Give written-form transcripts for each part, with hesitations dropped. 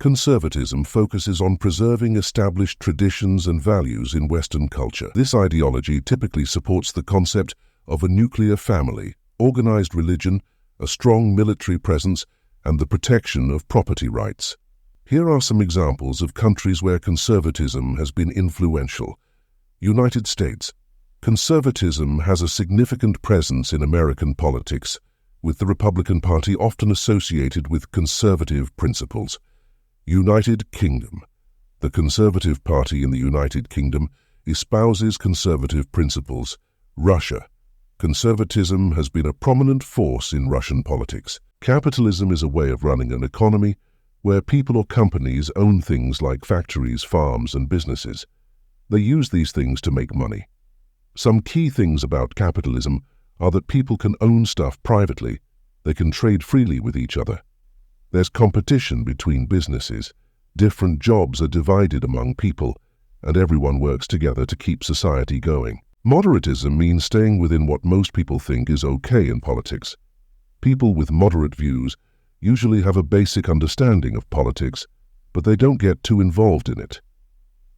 Conservatism focuses on preserving established traditions and values in Western culture. This ideology typically supports the concept of a nuclear family, organized religion, a strong military presence, and the protection of property rights. Here are some examples of countries where conservatism has been influential. United States. Conservatism has a significant presence in American politics, with the Republican Party often associated with conservative principles. United Kingdom. The Conservative Party in the United Kingdom espouses conservative principles. Russia. Conservatism has been a prominent force in Russian politics. Capitalism is a way of running an economy where people or companies own things like factories, farms, and businesses. They use these things to make money. Some key things about capitalism are that people can own stuff privately, they can trade freely with each other. There's competition between businesses, different jobs are divided among people, and everyone works together to keep society going. Moderatism means staying within what most people think is okay in politics. People with moderate views usually have a basic understanding of politics, but they don't get too involved in it.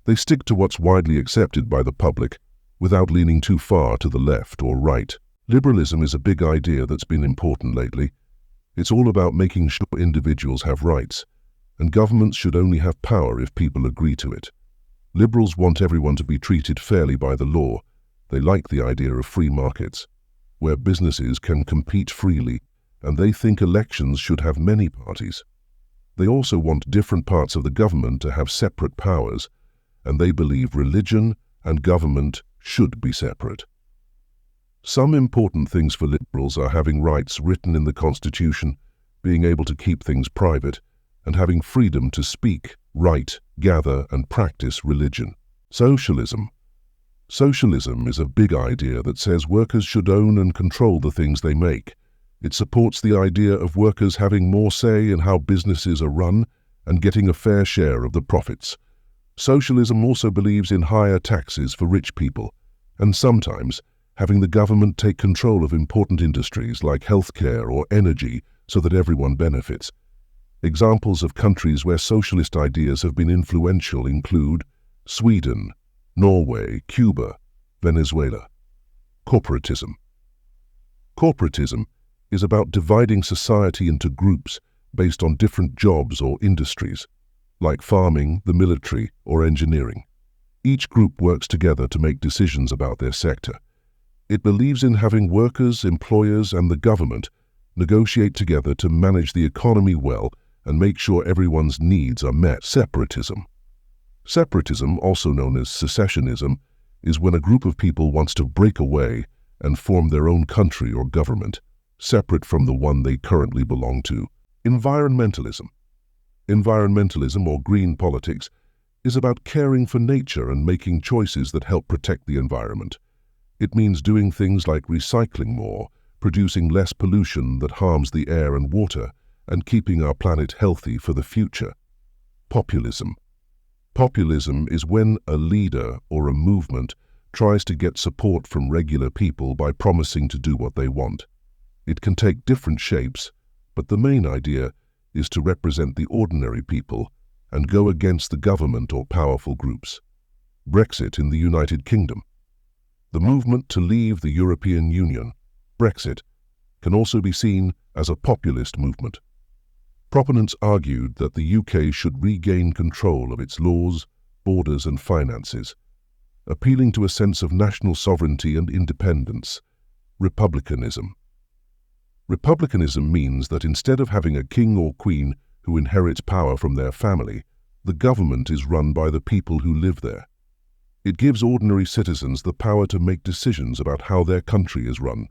They stick to what's widely accepted by the public without leaning too far to the left or right. Liberalism is a big idea that's been important lately. It's all about making sure individuals have rights, and governments should only have power if people agree to it. Liberals want everyone to be treated fairly by the law. They like the idea of free markets, where businesses can compete freely, and they think elections should have many parties. They also want different parts of the government to have separate powers, and they believe religion and government should be separate. Some important things for liberals are having rights written in the Constitution, being able to keep things private, and having freedom to speak, write, gather, and practice religion. Socialism. Socialism is a big idea that says workers should own and control the things they make. It supports the idea of workers having more say in how businesses are run and getting a fair share of the profits. Socialism also believes in higher taxes for rich people, and sometimes having the government take control of important industries like healthcare or energy so that everyone benefits. Examples of countries where socialist ideas have been influential include Sweden, Norway, Cuba, Venezuela. Corporatism. Corporatism is about dividing society into groups based on different jobs or industries, like farming, the military, or engineering. Each group works together to make decisions about their sector. It believes in having workers, employers, and the government negotiate together to manage the economy well and make sure everyone's needs are met. Separatism. Separatism, also known as secessionism, is when a group of people wants to break away and form their own country or government, separate from the one they currently belong to. Environmentalism. Environmentalism, or green politics, is about caring for nature and making choices that help protect the environment. It means doing things like recycling more, producing less pollution that harms the air and water, and keeping our planet healthy for the future. Populism. Populism is when a leader or a movement tries to get support from regular people by promising to do what they want. It can take different shapes, but the main idea is to represent the ordinary people and go against the government or powerful groups. Brexit in the United Kingdom. The movement to leave the European Union, Brexit, can also be seen as a populist movement. Proponents argued that the UK should regain control of its laws, borders, and finances, appealing to a sense of national sovereignty and independence. Republicanism. Republicanism means that instead of having a king or queen who inherits power from their family, the government is run by the people who live there. It gives ordinary citizens the power to make decisions about how their country is run.